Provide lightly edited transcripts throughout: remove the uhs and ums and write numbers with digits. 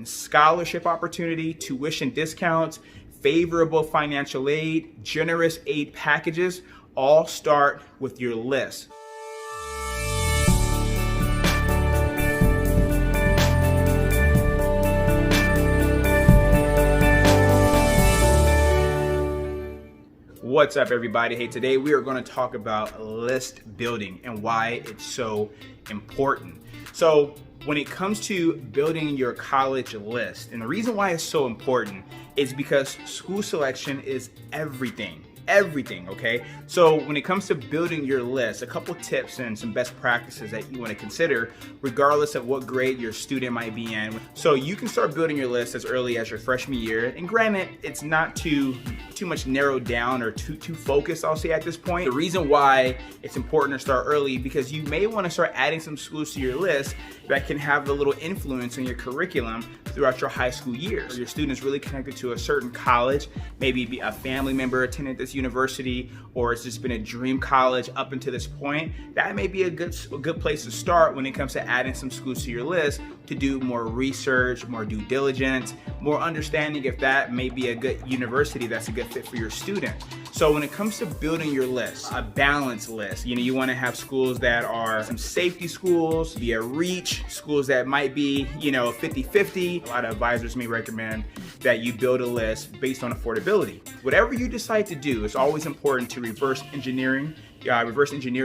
scholarship opportunity, tuition discounts, favorable financial aid, generous aid packages, all start with your list. What's up, everybody? Hey, today we are going to talk about list building and why it's so important. So when it comes to building your college list, and the reason why it's so important is because school selection is everything, okay? So when it comes to building your list, a couple tips and some best practices that you want to consider regardless of what grade your student might be in. So you can start building your list as early as your freshman year, and granted, it's not too much narrowed down or too focused, I'll say, at this point. The reason why it's important to start early, because you may want to start adding some schools to your list that can have a little influence on your curriculum throughout your high school years. Your student is really connected to a certain college, maybe a family member attended this university, or it's just been a dream college up until this point. That may be a good place to start when it comes to adding some schools to your list to do more research, more due diligence, more understanding if that may be a good university that's a good fit for your student. So when it comes to building your list, a balanced list, you want to have schools that are some safety schools, be a reach, schools that might be, 50-50. A lot of advisors may recommend that you build a list based on affordability. Whatever you decide to do, it's always important to reverse engineer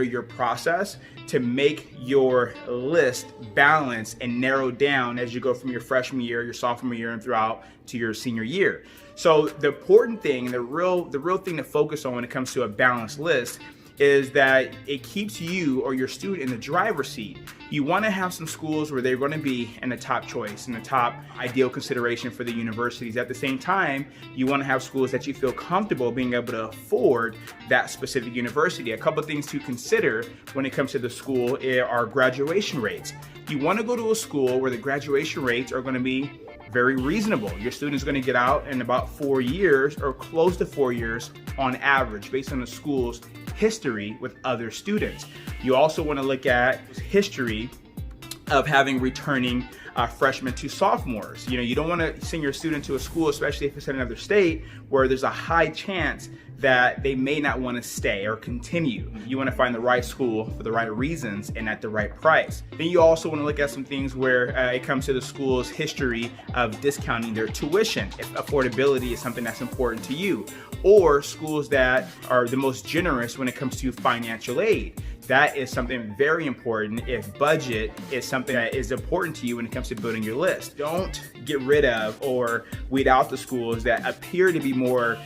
your process to make your list balanced and narrowed down as you go from your freshman year, your sophomore year, and throughout to your senior year. So the important thing, the real thing to focus on when it comes to a balanced list is that it keeps you or your student in the driver's seat. You want to have some schools where they're going to be in the top choice, in the top ideal consideration for the universities. At the same time, you want to have schools that you feel comfortable being able to afford that specific university. A couple of things to consider when it comes to the school are graduation rates. You want to go to a school where the graduation rates are going to be very reasonable. Your student is going to get out in about 4 years or close to 4 years on average based on the school's history with other students. You also want to look at history of having returning freshmen to sophomores. You don't want to send your student to a school, especially if it's in another state, where there's a high chance that they may not want to stay or continue. You want to find the right school for the right reasons and at the right price. Then you also want to look at some things where it comes to the school's history of discounting their tuition, if affordability is something that's important to you, or schools that are the most generous when it comes to financial aid. That is something very important if budget is something that is important to you when it comes to building your list. Don't get rid of or weed out the schools that appear to be more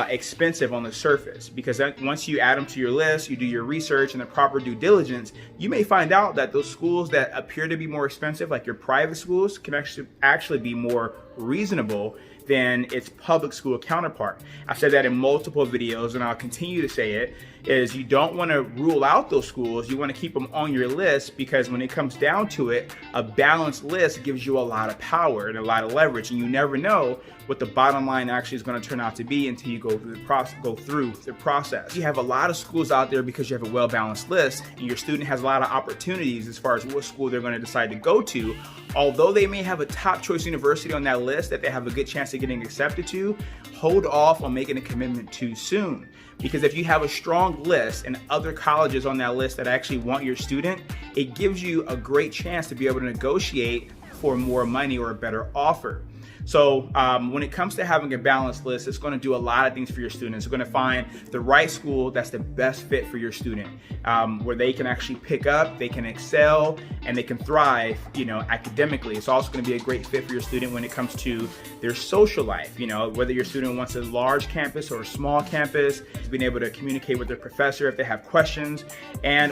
expensive on the surface, because once you add them to your list, you do your research and the proper due diligence, you may find out that those schools that appear to be more expensive, like your private schools, can actually be more reasonable than its public school counterpart. I've said that in multiple videos, and I'll continue to say it, is you don't want to rule out those schools. You want to keep them on your list, because when it comes down to it, a balanced list gives you a lot of power and a lot of leverage, and you never know what the bottom line actually is going to turn out to be until you go through the process. You have a lot of schools out there because you have a well-balanced list, and your student has a lot of opportunities as far as what school they're going to decide to go to. Although they may have a top choice university on that list that they have a good chance of getting accepted to, hold off on making a commitment too soon. Because if you have a strong list and other colleges on that list that actually want your student, it gives you a great chance to be able to negotiate for more money or a better offer. So when it comes to having a balanced list, it's going to do a lot of things for your students. It's going to find the right school that's the best fit for your student, where they can actually pick up, they can excel, and they can thrive, academically. It's also going to be a great fit for your student when it comes to their social life, whether your student wants a large campus or a small campus, being able to communicate with their professor if they have questions,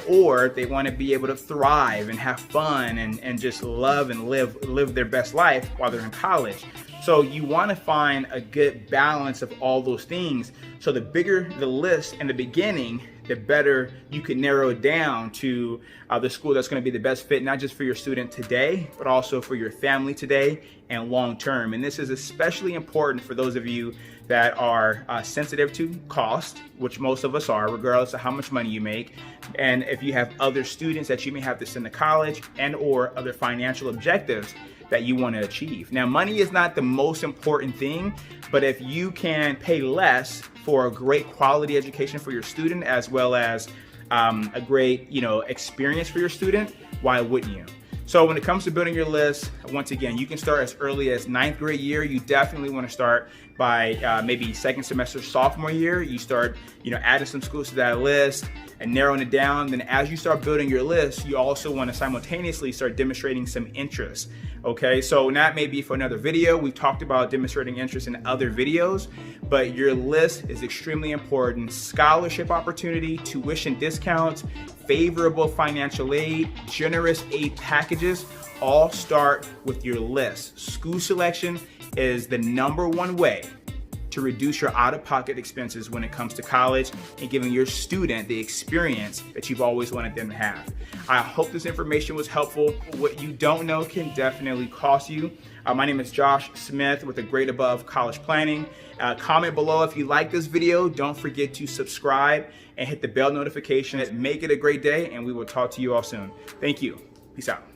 or they want to be able to thrive and have fun and just love and live their best life while they're in college. So you want to find a good balance of all those things. So the bigger the list in the beginning, the better you can narrow it down to the school that's going to be the best fit, not just for your student today, but also for your family today and long term. And this is especially important for those of you that are sensitive to cost, which most of us are, regardless of how much money you make. And if you have other students that you may have to send to college and or other financial objectives, that you want to achieve. Now, money is not the most important thing, but if you can pay less for a great quality education for your student, as well as a great, experience for your student, why wouldn't you? So when it comes to building your list, once again, you can start as early as 9th grade year. You definitely want to start by maybe second semester, sophomore year. You start, adding some schools to that list and narrowing it down. Then as you start building your list, you also want to simultaneously start demonstrating some interest. Okay, so that may be for another video. We've talked about demonstrating interest in other videos, but your list is extremely important. Scholarship opportunity, tuition discounts, favorable financial aid, generous aid packages, all start with your list. School selection is the #1 way to reduce your out-of-pocket expenses when it comes to college and giving your student the experience that you've always wanted them to have. I hope this information was helpful. What you don't know can definitely cost you. My name is Josh Smith with the Grade Above College Planning. Comment below if you like this video. Don't forget to subscribe and hit the bell notification. Make it a great day, and we will talk to you all soon. Thank you. Peace out.